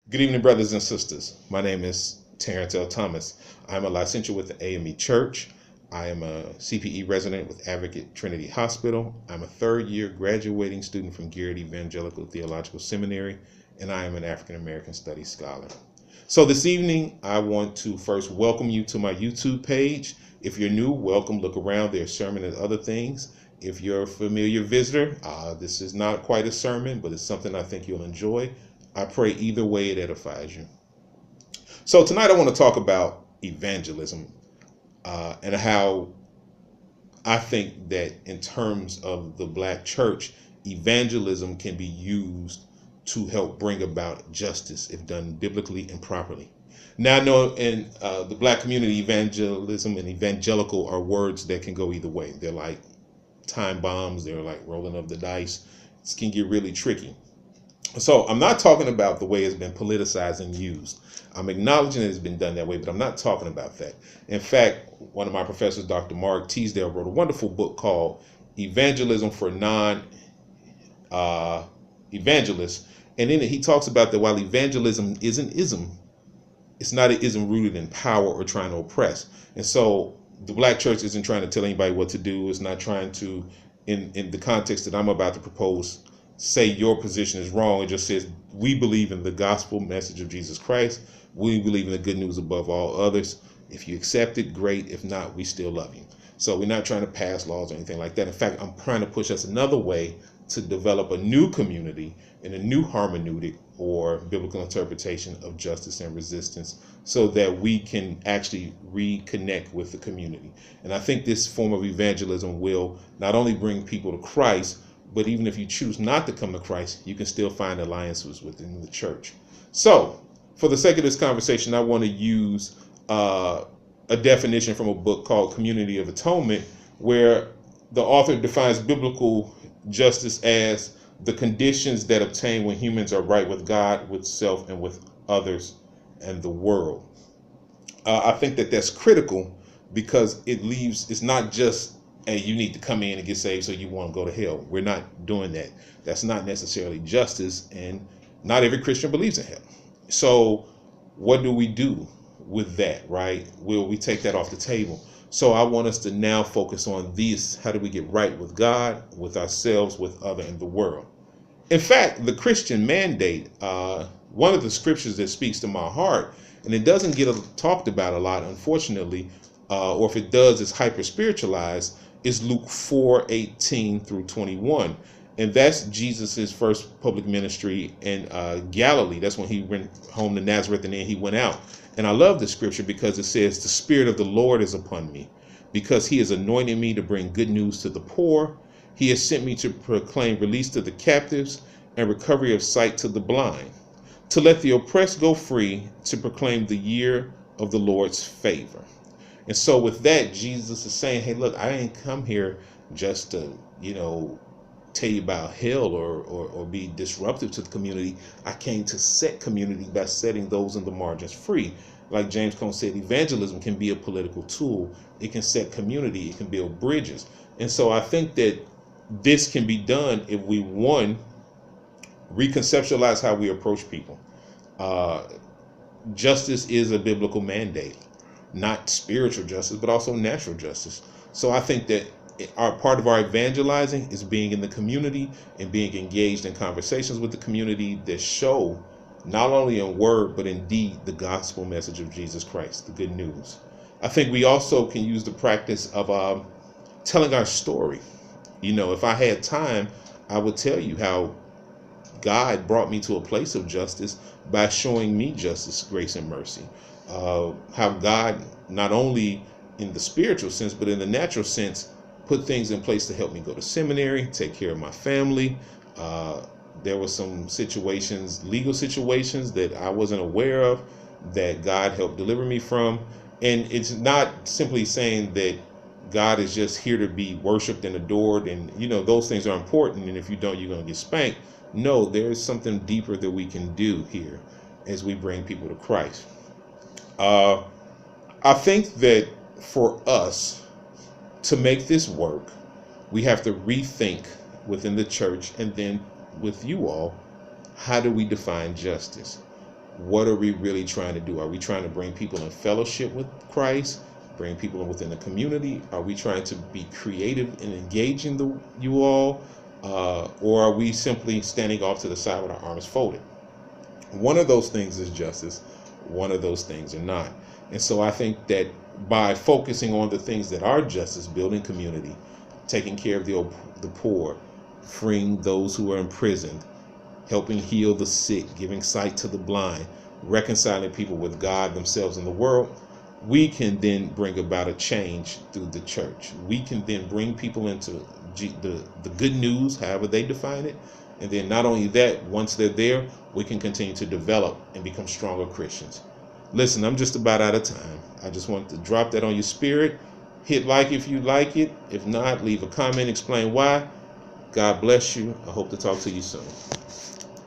Good evening, brothers and sisters. My name is Terrence L. Thomas. I'm a licentiate with the AME Church. I am a CPE resident with Advocate Trinity Hospital. I'm a third-year graduating student from Gayraud Evangelical Theological Seminary, and I am an African American Studies scholar. So this evening, I want to first welcome you to my YouTube page. If you're new, welcome. Look around. There's sermon and other things. If you're a familiar visitor, this is not quite a sermon, but it's something I think you'll enjoy. I pray either way it edifies you. So tonight I want to talk about evangelism and how I think that in terms of the Black church, evangelism can be used to help bring about justice if done biblically and properly. Now I know in the Black community, evangelism and evangelical are words that can go either way. They're like time bombs. They're like rolling of the dice. This can get really tricky. So I'm not talking about the way it's been politicized and used. I'm acknowledging it's been done that way, but I'm not talking about that. In fact, one of my professors, Dr. Mark Teasdale, wrote a wonderful book called Evangelism for Non-Evangelists. And in it, he talks about that while evangelism is an ism, it's not an ism rooted in power or trying to oppress. And so the Black church isn't trying to tell anybody what to do. It's not trying to, in the context that I'm about to propose, say your position is wrong. It just says we believe in the gospel message of Jesus Christ. We believe in the good news above all others. If you accept it, great. If not, we still love you. So we're not trying to pass laws or anything like that. In fact, I'm trying to push us another way to develop a new community and a new hermeneutic or biblical interpretation of justice and resistance so that we can actually reconnect with the community. And I think this form of evangelism will not only bring people to Christ, but even if you choose not to come to Christ, you can still find alliances within the church. So, for the sake of this conversation, I want to use a definition from a book called Community of Atonement, where the author defines biblical justice as the conditions that obtain when humans are right with God, with self, and with others and the world. I think that that's critical because it's not just hey, you need to come in and get saved so you want to go to hell. We're not doing that. That's not necessarily justice, and not every Christian believes in hell. So what do we do with that, right? Will we take that off the table? So I want us to now focus on this. How do we get right with God, with ourselves, with other, and the world? In fact, the Christian mandate, one of the scriptures that speaks to my heart, and it doesn't get talked about a lot, unfortunately, or if it does, it's hyper-spiritualized, is Luke 4:18 through 21. And that's Jesus's first public ministry in Galilee. That's when he went home to Nazareth and then he went out. And I love the scripture because it says, the Spirit of the Lord is upon me because he has anointed me to bring good news to the poor. He has sent me to proclaim release to the captives and recovery of sight to the blind, to let the oppressed go free, to proclaim the year of the Lord's favor. And so with that, Jesus is saying, hey, look, I ain't come here just to, tell you about hell or be disruptive to the community. I came to set community by setting those in the margins free. Like James Cone said, evangelism can be a political tool. It can set community. It can build bridges. And so I think that this can be done if we, one, reconceptualize how we approach people. Justice is a biblical mandate. Not spiritual justice, but also natural justice. So I think that part of our evangelizing is being in the community and being engaged in conversations with the community that show not only in word, but in deed, the gospel message of Jesus Christ, the good news. I think we also can use the practice of telling our story. If I had time, I would tell you how God brought me to a place of justice by showing me justice, grace, and mercy. How God, not only in the spiritual sense, but in the natural sense, put things in place to help me go to seminary, take care of my family. There were some situations, legal situations that I wasn't aware of that God helped deliver me from. And it's not simply saying that God is just here to be worshiped and adored. And, those things are important. And if you don't, you're going to get spanked. No, there's something deeper that we can do here as we bring people to Christ. I think that for us to make this work, we have to rethink within the church and then with you all, how do we define justice? What are we really trying to do? Are we trying to bring people in fellowship with Christ, bring people within the community? Are we trying to be creative in engaging you all? Or are we simply standing off to the side with our arms folded? One of those things is justice. One of those things are not. And so I think that by focusing on the things that are justice, building community, taking care of the poor, freeing those who are imprisoned, helping heal the sick, giving sight to the blind, reconciling people with God, themselves, and the world, we can then bring about a change through the church. We can then bring people into the good news, however they define it. And then not only that, once they're there, we can continue to develop and become stronger Christians. Listen, I'm just about out of time. I just want to drop that on your spirit. Hit like if you like it. If not, leave a comment, explain why. God bless you. I hope to talk to you soon.